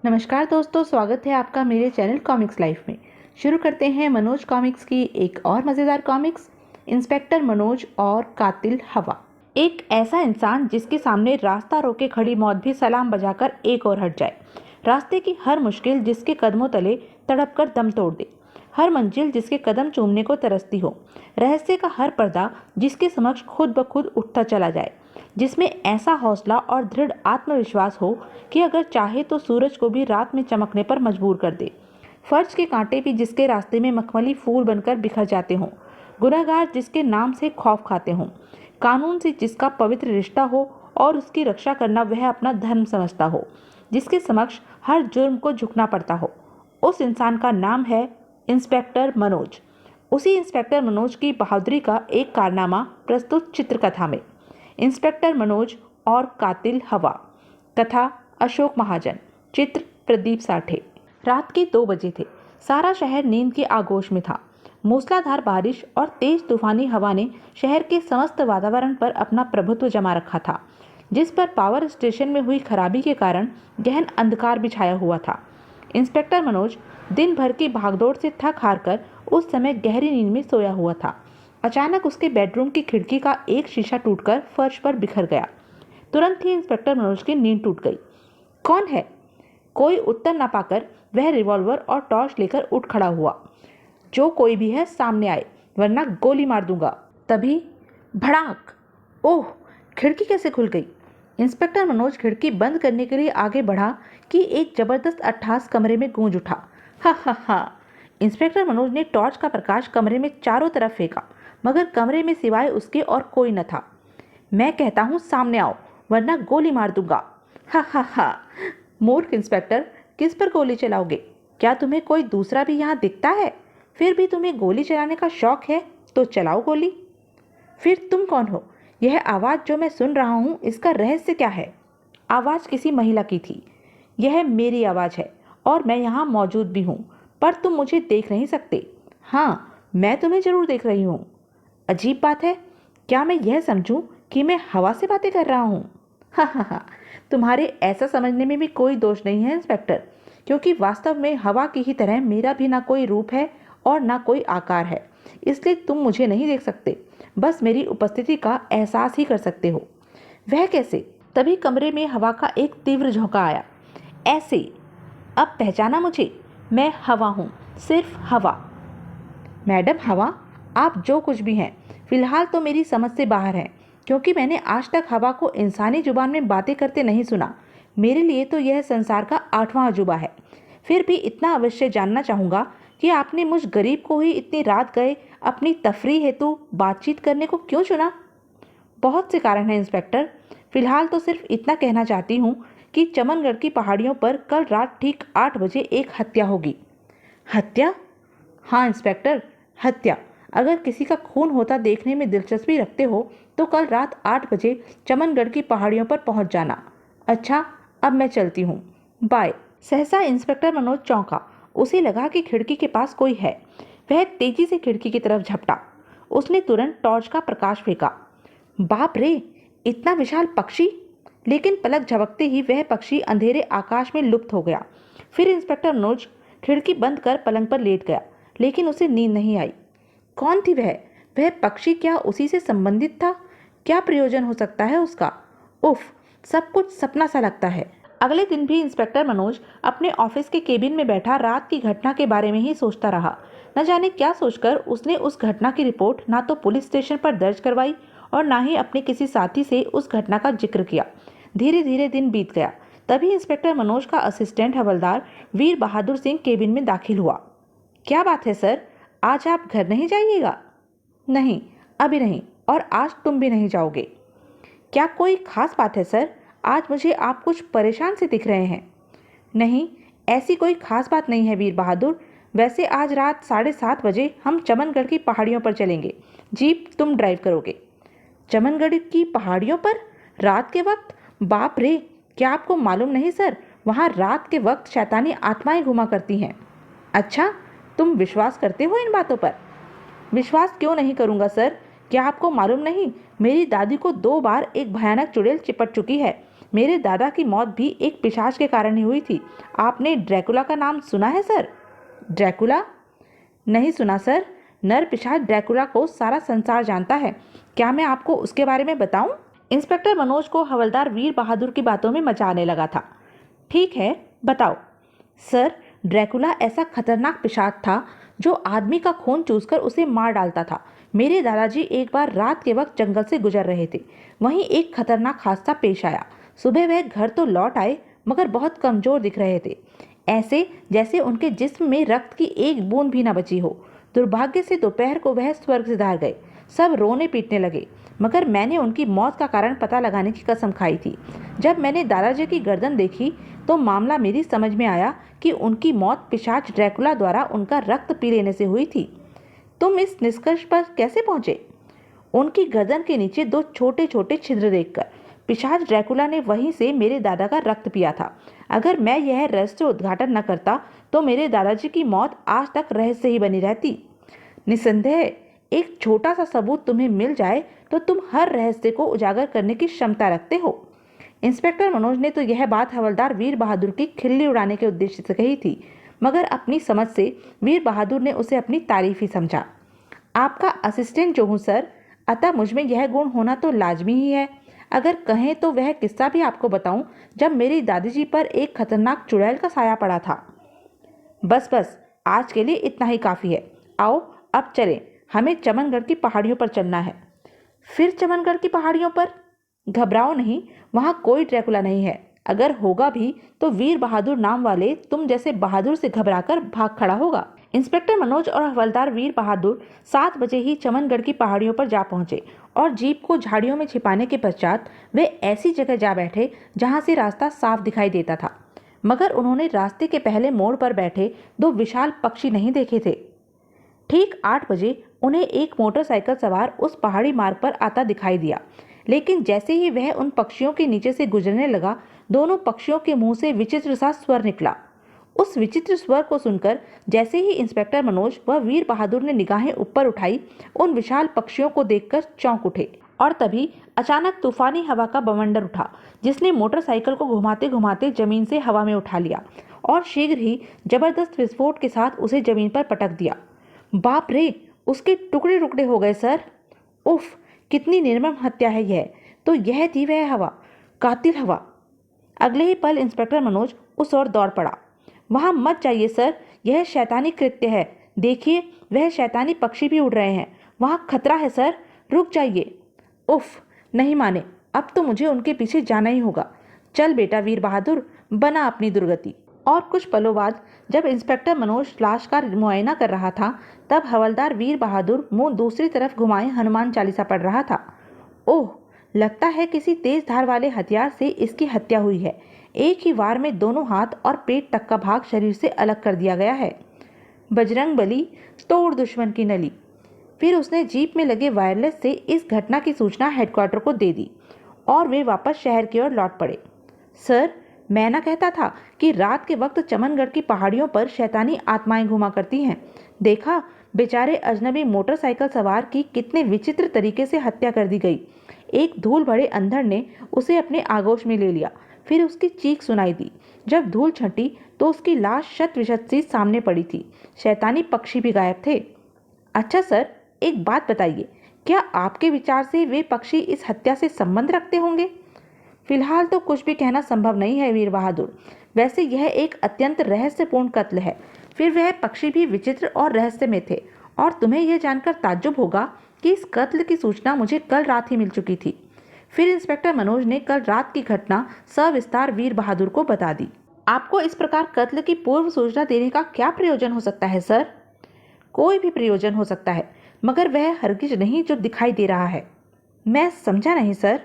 नमस्कार दोस्तों, स्वागत है आपका मेरे चैनल कॉमिक्स लाइफ में। शुरू करते हैं मनोज कॉमिक्स की एक और मज़ेदार कॉमिक्स, इंस्पेक्टर मनोज और कातिल हवा। एक ऐसा इंसान जिसके सामने रास्ता रोके खड़ी मौत भी सलाम बजाकर एक और हट जाए, रास्ते की हर मुश्किल जिसके कदमों तले तड़प कर दम तोड़ दे, हर मंजिल जिसके कदम चूमने को तरसती हो, रहस्य का हर पर्दा जिसके समक्ष खुद ब खुद उठता चला जाए, जिसमें ऐसा हौसला और दृढ़ आत्मविश्वास हो कि अगर चाहे तो सूरज को भी रात में चमकने पर मजबूर कर दे। फर्ज के कांटे भी जिसके रास्ते में मखमली फूल बनकर बिखर जाते हों, गुनहगार जिसके नाम से खौफ खाते हों, कानून से जिसका पवित्र रिश्ता हो और उसकी रक्षा करना वह अपना धर्म समझता हो, जिसके समक्ष हर जुर्म को झुकना पड़ता हो, उस इंसान का नाम है इंस्पेक्टर मनोज। उसी इंस्पेक्टर मनोज की बहादुरी का एक कारनामा प्रस्तुत चित्रकथा में। इंस्पेक्टर मनोज और कातिल हवा। कथा अशोक महाजन। चित्र प्रदीप साठे। रात के 2 बजे थे। सारा शहर नींद के आगोश में था। मूसलाधार बारिश और तेज तूफानी हवा ने शहर के समस्त वातावरण पर अपना प्रभुत्व जमा रखा था, जिस पर पावर स्टेशन में हुई खराबी के कारण गहन अंधकार भी छाया हुआ था। इंस्पेक्टर मनोज दिन भर की भागदौड़ से थक हार कर उस समय गहरी नींद में सोया हुआ था। अचानक उसके बेडरूम की खिड़की का एक शीशा टूटकर फर्श पर बिखर गया। तुरंत ही इंस्पेक्टर मनोज की नींद टूट गई। कौन है? कोई उत्तर न पाकर वह रिवॉल्वर और टॉर्च लेकर उठ खड़ा हुआ। जो कोई भी है सामने आए, वरना गोली मार दूंगा। तभी भड़ाक! ओह, खिड़की कैसे खुल गई? इंस्पेक्टर मनोज खिड़की बंद करने के लिए आगे बढ़ा कि एक जबरदस्त अट्ठास कमरे में गूंज उठा। हा हा हा! इंस्पेक्टर मनोज ने टॉर्च का प्रकाश कमरे में चारों तरफ फेंका, मगर कमरे में सिवाय उसके और कोई न था। मैं कहता हूँ सामने आओ, वरना गोली मार दूंगा। हा हा हा! मूर्ख इंस्पेक्टर, किस पर गोली चलाओगे? क्या तुम्हें कोई दूसरा भी यहाँ दिखता है? फिर भी तुम्हें गोली चलाने का शौक है तो चलाओ गोली। फिर तुम कौन हो? यह आवाज़ जो मैं सुन रहा हूँ, इसका रहस्य क्या है? आवाज़ किसी महिला की थी। यह मेरी आवाज़ है और मैं यहाँ मौजूद भी हूँ, पर तुम मुझे देख नहीं सकते। हाँ, मैं तुम्हें जरूर देख रही हूँ। अजीब बात है, क्या मैं यह समझूं कि मैं हवा से बातें कर रहा हूँ? हा हा हा! तुम्हारे ऐसा समझने में भी कोई दोष नहीं है इंस्पेक्टर, क्योंकि वास्तव में हवा की ही तरह मेरा भी ना कोई रूप है और ना कोई आकार है, इसलिए तुम मुझे नहीं देख सकते, बस मेरी उपस्थिति का एहसास ही कर सकते हो। वह कैसे? तभी कमरे में हवा का एक तीव्र झोंका आया। ऐसे! अब पहचाना मुझे? मैं हवा हूँ, सिर्फ हवा। मैडम हवा, आप जो कुछ भी हैं, फिलहाल तो मेरी समझ से बाहर हैं, क्योंकि मैंने आज तक हवा को इंसानी जुबान में बातें करते नहीं सुना। मेरे लिए तो यह संसार का 8वां अजूबा है। फिर भी इतना अवश्य जानना चाहूँगा कि आपने मुझ गरीब को ही इतनी रात गए अपनी तफरीह हेतु बातचीत करने को क्यों चुना? बहुत से कारण हैं इंस्पेक्टर। फिलहाल तो सिर्फ इतना कहना चाहती हूँ कि चमनगढ़ की पहाड़ियों पर कल रात ठीक 8 बजे एक हत्या होगी। हत्या? हाँ इंस्पेक्टर, हत्या। अगर किसी का खून होता देखने में दिलचस्पी रखते हो तो कल रात 8 बजे चमनगढ़ की पहाड़ियों पर पहुंच जाना। अच्छा, अब मैं चलती हूँ, बाय। सहसा इंस्पेक्टर मनोज चौंका। उसे लगा कि खिड़की के पास कोई है। वह तेजी से खिड़की की तरफ झपटा। उसने तुरंत टॉर्च का प्रकाश फेंका। बाप रे, इतना विशाल पक्षी! लेकिन पलक झपकते ही वह पक्षी अंधेरे आकाश में लुप्त हो गया। फिर इंस्पेक्टर मनोज खिड़की बंद कर पलंग पर लेट गया, लेकिन उसे नींद नहीं आई। कौन थी वह? वह पक्षी क्या उसी से संबंधित था? क्या प्रयोजन हो सकता है उसका? उफ, सब कुछ सपना सा लगता है। अगले दिन भी इंस्पेक्टर मनोज अपने ऑफिस के केबिन में बैठा रात की घटना के बारे में ही सोचता रहा। न जाने क्या सोचकर उसने उस घटना की रिपोर्ट ना तो पुलिस स्टेशन पर दर्ज करवाई और ना ही अपने किसी साथी से उस घटना का जिक्र किया। धीरे धीरे दिन बीत गया। तभी इंस्पेक्टर मनोज का असिस्टेंट हवलदार वीर बहादुर सिंह केबिन में दाखिल हुआ। क्या बात है सर, आज आप घर नहीं जाइएगा? नहीं, अभी नहीं, और आज तुम भी नहीं जाओगे। क्या कोई खास बात है सर? आज मुझे आप कुछ परेशान से दिख रहे हैं। नहीं, ऐसी कोई खास बात नहीं है वीर बहादुर। वैसे आज रात 7:30 बजे हम चमनगढ़ की पहाड़ियों पर चलेंगे। जीप तुम ड्राइव करोगे। चमनगढ़ की पहाड़ियों पर रात के वक्त? बाप रे, क्या आपको मालूम नहीं सर, वहाँ रात के वक्त शैतानी आत्माएं घुमा करती हैं। अच्छा, तुम विश्वास करते हो इन बातों पर? विश्वास क्यों नहीं करूँगा सर? क्या आपको मालूम नहीं, मेरी दादी को 2 बार एक भयानक चुड़ैल चिपट चुकी है। मेरे दादा की मौत भी एक पिशाच के कारण ही हुई थी। आपने ड्रैकुला का नाम सुना है सर? ड्रैकुला? नहीं सुना सर। नर पिशाच ड्रैकुला को सारा संसार जानता है। क्या मैं आपको उसके बारे में बताऊं? इंस्पेक्टर मनोज को हवलदार वीर बहादुर की बातों में मजा आने लगा था। ठीक है, बताओ। सर, ड्रैकुला ऐसा खतरनाक पिशाच था जो आदमी का खून चूसकर उसे मार डालता था। मेरे दादाजी एक बार रात के वक्त जंगल से गुजर रहे थे। वहीं एक खतरनाक हादसा पेश आया। सुबह वह घर तो लौट आए, मगर बहुत कमजोर दिख रहे थे, ऐसे जैसे उनके जिस्म में रक्त की एक बूंद भी न बची हो। दुर्भाग्य से दोपहर को वह स्वर्ग सिधार गए। सब रोने पीटने लगे, मगर मैंने उनकी मौत का कारण पता लगाने की कसम खाई थी। जब मैंने दादाजी की गर्दन देखी तो मामला मेरी समझ में आया कि उनकी मौत पिशाच ड्रैकुला द्वारा उनका रक्त पी लेने से हुई थी। तुम इस निष्कर्ष पर कैसे पहुंचे? उनकी गर्दन के नीचे दो छोटे छोटे छिद्र देखकर। पिशाच ड्रैकुला ने वहीं से मेरे दादा का रक्त पिया था। अगर मैं यह रहस्य उद्घाटन न करता तो मेरे दादाजी की मौत आज तक रहस्य ही बनी रहती। निसंदेह एक छोटा सा सबूत तुम्हें मिल जाए तो तुम हर रहस्य को उजागर करने की क्षमता रखते हो। इंस्पेक्टर मनोज ने तो यह बात हवलदार वीर बहादुर की खिल्ली उड़ाने के उद्देश्य से कही थी, मगर अपनी समझ से वीर बहादुर ने उसे अपनी तारीफ ही समझा। आपका असिस्टेंट जो हूँ सर, अतः मुझमें यह गुण होना तो लाजमी ही है। अगर कहें तो वह किस्सा भी आपको बताऊं जब मेरी दादी पर एक खतरनाक चुड़ैल का साया पड़ा था। बस बस, आज के लिए इतना ही काफ़ी है। आओ अब चलें, हमें चमनगढ़ की पहाड़ियों पर चलना है। फिर चमनगढ़ की पहाड़ियों पर? घबराओ नहीं, वहाँ कोई ड्रैकुला नहीं है। अगर होगा भी तो वीर बहादुर नाम वाले तुम जैसे बहादुर से घबराकर भाग खड़ा होगा। इंस्पेक्टर मनोज और हवलदार वीर बहादुर 7 बजे ही चमनगढ़ की पहाड़ियों पर जा पहुंचे और जीप को झाड़ियों में छिपाने के पश्चात वे ऐसी जगह जा बैठे जहां से रास्ता साफ दिखाई देता था। मगर उन्होंने रास्ते के पहले मोड़ पर बैठे दो विशाल पक्षी नहीं देखे थे। ठीक 8 बजे उन्हें एक मोटरसाइकिल सवार उस पहाड़ी मार्ग पर आता दिखाई दिया, लेकिन जैसे ही वह उन पक्षियों के नीचे से गुजरने लगा, दोनों पक्षियों के मुंह से विचित्र सा स्वर निकला। उस विचित्र स्वर को सुनकर जैसे ही इंस्पेक्टर मनोज व वीर बहादुर ने निगाहें ऊपर उठाई, उन विशाल पक्षियों को देखकर चौंक उठे। और तभी अचानक तूफानी हवा का बवंडर उठा, जिसने मोटरसाइकिल को घुमाते घुमाते जमीन से हवा में उठा लिया और शीघ्र ही जबरदस्त विस्फोट के साथ उसे जमीन पर पटक दिया। बाप रे, उसके टुकड़े टुकड़े हो गए सर। उफ, कितनी निर्मम हत्या है यह। तो यह थी वह हवा, कातिल हवा। अगले ही पल इंस्पेक्टर मनोज उस ओर दौड़ पड़ा। वहां मत जाइए सर, यह शैतानी कृत्य है। देखिए, वह शैतानी पक्षी भी उड़ रहे हैं। वहां खतरा है सर, रुक जाइए। उफ, नहीं माने, अब तो मुझे उनके पीछे जाना ही होगा। चल बेटा वीर बहादुर, बना अपनी दुर्गति। और कुछ पलों बाद जब इंस्पेक्टर मनोज लाश का मुआयना कर रहा था, तब हवलदार वीर बहादुर मुंह दूसरी तरफ घुमाए हनुमान चालीसा पढ़ रहा था। ओह, लगता है किसी तेज धार वाले हथियार से इसकी हत्या हुई है। एक ही वार में दोनों हाथ और पेट तक का भाग शरीर से अलग कर दिया गया है। बजरंग बली, तोड़ दुश्मन की नली। फिर उसने जीप में लगे वायरलेस से इस घटना की सूचना हेडक्वार्टर को दे दी और वे वापस शहर की ओर लौट पड़े। सर, मैं ना कहता था कि रात के वक्त चमनगढ़ की पहाड़ियों पर शैतानी आत्माएं घुमा करती हैं। देखा, बेचारे अजनबी मोटरसाइकिल सवार की कितने विचित्र तरीके से हत्या कर दी गई। एक धूल भरे अंधड़ ने उसे अपने आगोश में ले लिया। फिर उसकी चीख सुनाई दी। जब धूल छंटी तो उसकी लाश शत विशत सी सामने पड़ी थी। शैतानी पक्षी भी गायब थे। अच्छा सर, एक बात बताइए, क्या आपके विचार से वे पक्षी इस हत्या से संबंध रखते होंगे? फिलहाल तो कुछ भी कहना संभव नहीं है वीर बहादुर। वैसे यह एक अत्यंत रहस्यपूर्ण कत्ल है। फिर वह पक्षी भी विचित्र और रहस्यमय थे। और तुम्हें यह जानकर ताज्जुब होगा कि इस कत्ल की सूचना मुझे कल रात ही मिल चुकी थी। फिर इंस्पेक्टर मनोज ने कल रात की घटना सविस्तार वीर बहादुर को बता दी। आपको इस प्रकार कत्ल की पूर्व सूचना देने का क्या प्रयोजन हो सकता है सर? कोई भी प्रयोजन हो सकता है, मगर वह हरगिज नहीं जो दिखाई दे रहा है। मैं समझा नहीं सर।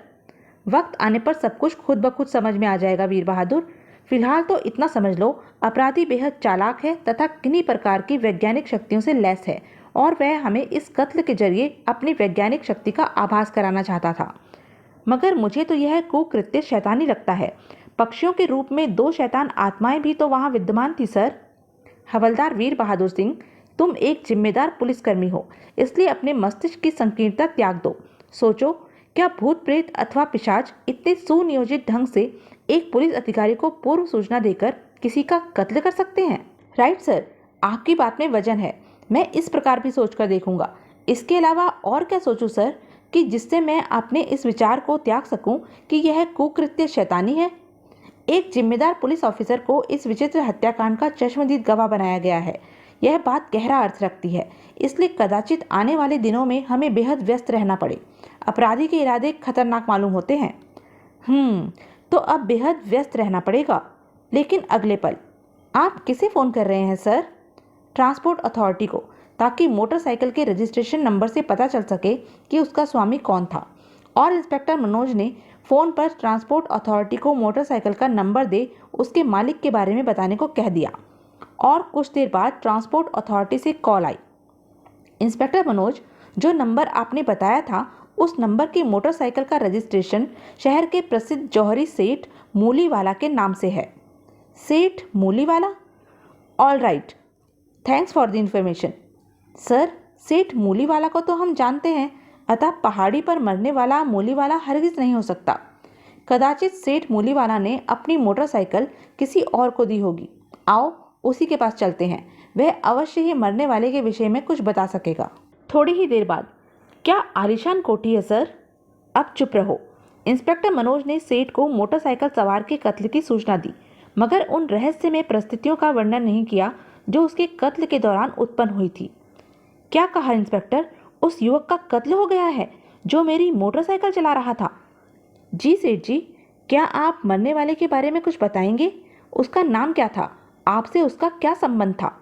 वक्त आने पर सब कुछ खुद ब खुद समझ में आ जाएगा वीर बहादुर। फिलहाल तो इतना समझ लो, अपराधी बेहद चालाक है तथा किन्हीं प्रकार की वैज्ञानिक शक्तियों से लैस है और वह हमें इस कत्ल के जरिए अपनी वैज्ञानिक शक्ति का आभास कराना चाहता था। मगर मुझे तो यह कुकृत्य शैतानी लगता है। पक्षियों के रूप में 2 शैतान आत्माएं भी तो वहां विद्यमान थी सर। हवलदार वीर बहादुर सिंह, तुम एक जिम्मेदार पुलिसकर्मी हो, इसलिए अपने मस्तिष्क की संकीर्णता त्याग दो। सोचो क्या भूत प्रेत अथवा पिशाच इतने सुनियोजित ढंग से एक पुलिस अधिकारी को पूर्व सूचना देकर किसी का कत्ल कर सकते हैं? राइट सर, आपकी बात में वजन है। मैं इस प्रकार भी सोचकर देखूंगा। इसके अलावा और क्या सोचूं सर, कि जिससे मैं अपने इस विचार को त्याग सकूं कि यह कुकृत्य शैतानी है। एक जिम्मेदार पुलिस ऑफिसर को इस विचित्र हत्याकांड का चश्मदीद गवाह बनाया गया है। यह बात गहरा अर्थ रखती है, इसलिए कदाचित आने वाले दिनों में हमें बेहद व्यस्त रहना पड़े। अपराधी के इरादे खतरनाक मालूम होते हैं। तो अब बेहद व्यस्त रहना पड़ेगा। लेकिन अगले पल आप किसे फ़ोन कर रहे हैं सर? ट्रांसपोर्ट अथॉरिटी को, ताकि मोटरसाइकिल के रजिस्ट्रेशन नंबर से पता चल सके कि उसका स्वामी कौन था। और इंस्पेक्टर मनोज ने फ़ोन पर ट्रांसपोर्ट अथॉरिटी को मोटरसाइकिल का नंबर दे उसके मालिक के बारे में बताने को कह दिया। और कुछ देर बाद ट्रांसपोर्ट अथॉरिटी से कॉल आई। इंस्पेक्टर मनोज, जो नंबर आपने बताया था उस नंबर की मोटरसाइकिल का रजिस्ट्रेशन शहर के प्रसिद्ध जौहरी सेठ मूलीवाला के नाम से है। Seth Mooliwala? All right, thanks for the information. Sir, Seth Mooliwala को तो हम जानते हैं, अतः पहाड़ी पर मरने वाला मूलीवाला हरगिज नहीं हो सकता। कदाचित सेठ मूलीवाला ने अपनी मोटरसाइकिल किसी और को दी होगी। आओ उसी के पास चलते हैं, वह अवश्य ही मरने वाले के विषय में कुछ बता सकेगा। थोड़ी ही देर बाद, क्या आलीशान कोठी है सर? अब चुप रहो। इंस्पेक्टर मनोज ने सेठ को मोटरसाइकिल सवार के कत्ल की सूचना दी, मगर उन रहस्यमय परिस्थितियों का वर्णन नहीं किया जो उसके कत्ल के दौरान उत्पन्न हुई थी। क्या कहा इंस्पेक्टर? उस युवक का कत्ल हो गया है जो मेरी मोटरसाइकिल चला रहा था? जी सेठ जी, क्या आप मरने वाले के बारे में कुछ बताएंगे? उसका नाम क्या था? आपसे उसका क्या संबंध था?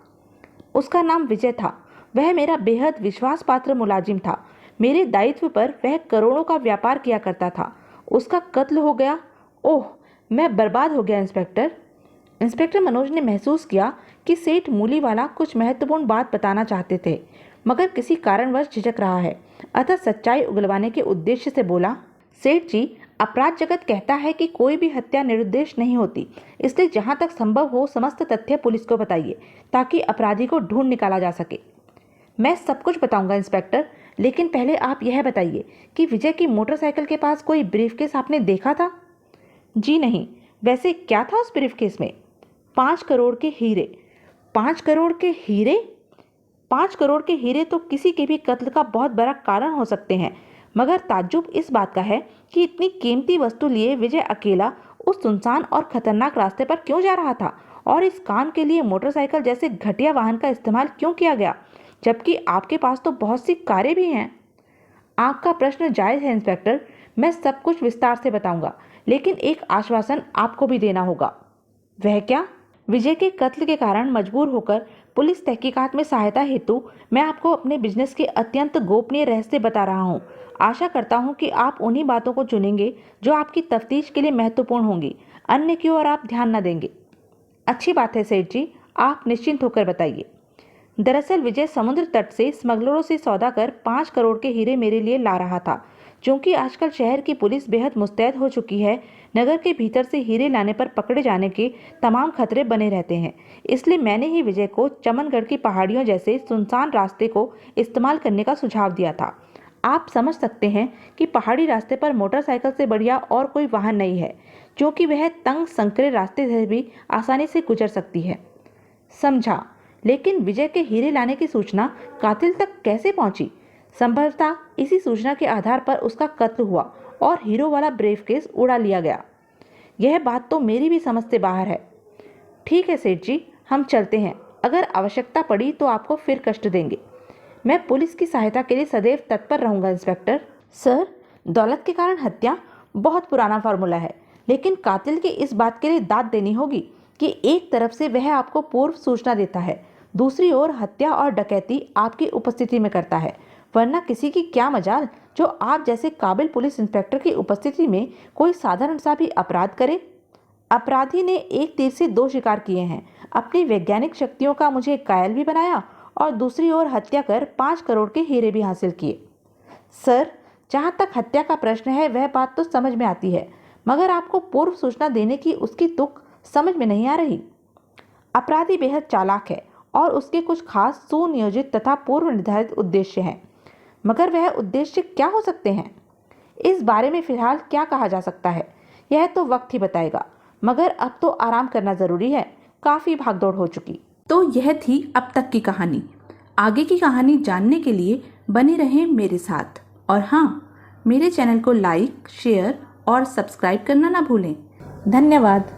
उसका नाम विजय था। वह मेरा बेहद विश्वास पात्र मुलाजिम था। मेरे दायित्व पर वह करोड़ों का व्यापार किया करता था। उसका कत्ल हो गया? ओह, मैं बर्बाद हो गया इंस्पेक्टर। इंस्पेक्टर मनोज ने महसूस किया कि सेठ मूलीवाला कुछ महत्वपूर्ण बात बताना चाहते थे, मगर किसी कारणवश झिझक रहा है। अतः सच्चाई उगलवाने के उद्देश्य से बोला, सेठ जी, अपराध जगत कहता है कि कोई भी हत्या निरुद्देश नहीं होती, इसलिए जहां तक संभव हो समस्त तथ्य पुलिस को बताइए ताकि अपराधी को ढूंढ निकाला जा सके। मैं सब कुछ बताऊंगा इंस्पेक्टर, लेकिन पहले आप यह बताइए कि विजय की मोटरसाइकिल के पास कोई ब्रीफकेस आपने देखा था? जी नहीं। वैसे क्या था उस ब्रीफकेस में? 5 करोड़ के हीरे। 5 करोड़ के हीरे? 5 करोड़ के हीरे तो किसी के भी कत्ल का बहुत बड़ा कारण हो सकते हैं, मगर ताज्जुब इस बात का है कि इतनी कीमती वस्तु लिए विजय अकेला उस सुनसान और खतरनाक रास्ते पर क्यों जा रहा था, और इस काम के लिए मोटरसाइकिल जैसे घटिया वाहन का इस्तेमाल क्यों किया गया, जबकि आपके पास तो बहुत सी कारें भी हैं। आपका प्रश्न जायज़ है इंस्पेक्टर, मैं सब कुछ विस्तार से बताऊंगा, लेकिन एक आश्वासन आपको भी देना होगा। वह क्या? विजय के कत्ल के कारण मजबूर होकर पुलिस तहकीकात में सहायता हेतु मैं आपको अपने बिजनेस के अत्यंत गोपनीय रहस्य बता रहा हूँ। आशा करता हूँ कि आप उन्हीं बातों को चुनेंगे जो आपकी तफ्तीश के लिए महत्वपूर्ण होंगी, अन्य की ओर आप ध्यान न देंगे। अच्छी बात है सेठ जी, आप निश्चिंत होकर बताइए। दरअसल विजय समुद्र तट से स्मगलरों से सौदा कर 5 करोड़ के हीरे मेरे लिए ला रहा था। चूंकि आजकल शहर की पुलिस बेहद मुस्तैद हो चुकी है, नगर के भीतर से हीरे लाने पर पकड़े जाने के तमाम खतरे बने रहते हैं, इसलिए मैंने ही विजय को चमनगढ़ की पहाड़ियों जैसे सुनसान रास्ते को इस्तेमाल करने का सुझाव दिया था। आप समझ सकते हैं कि पहाड़ी रास्ते पर मोटरसाइकिल से बढ़िया और कोई वाहन नहीं है, क्योंकि वह तंग संकरे रास्ते से भी आसानी से गुजर सकती है। समझा, लेकिन विजय के हीरे लाने की सूचना कातिल तक कैसे पहुंची? संभवतः इसी सूचना के आधार पर उसका कत्ल हुआ और हीरो वाला ब्रीफकेस उड़ा लिया गया। यह बात तो मेरी भी समझ से बाहर है। ठीक है सेठ जी, हम चलते हैं। अगर आवश्यकता पड़ी तो आपको फिर कष्ट देंगे। मैं पुलिस की सहायता के लिए सदैव तत्पर रहूंगा इंस्पेक्टर। सर, दौलत के कारण हत्या बहुत पुराना फार्मूला है, लेकिन कातिल की इस बात के लिए दाद देनी होगी कि एक तरफ से वह आपको पूर्व सूचना देता है, दूसरी ओर हत्या और डकैती आपकी उपस्थिति में करता है। वरना किसी की क्या मजाल जो आप जैसे काबिल पुलिस इंस्पेक्टर की उपस्थिति में कोई साधारण सा भी अपराध करे। अपराधी ने एक तीर से दो शिकार किए हैं, अपनी वैज्ञानिक शक्तियों का मुझे कायल भी बनाया और दूसरी ओर हत्या कर 5 करोड़ के हीरे भी हासिल किए। सर, जहाँ तक हत्या का प्रश्न है वह बात तो समझ में आती है, मगर आपको पूर्व सूचना देने की उसकी तुक समझ में नहीं आ रही। अपराधी बेहद चालाक है और उसके कुछ खास सुनियोजित तथा पूर्व निर्धारित उद्देश्य हैं, मगर वह उद्देश्य क्या हो सकते हैं? इस बारे में फिलहाल क्या कहा जा सकता है, यह तो वक्त ही बताएगा, मगर अब तो आराम करना जरूरी है, काफी भागदौड़ हो चुकी। तो यह थी अब तक की कहानी। आगे की कहानी जानने के लिए बने रहें मेरे साथ। और हाँ, मेरे चैनल को लाइक, शेयर और सब्सक्राइब करना ना भूलें। धन्यवाद।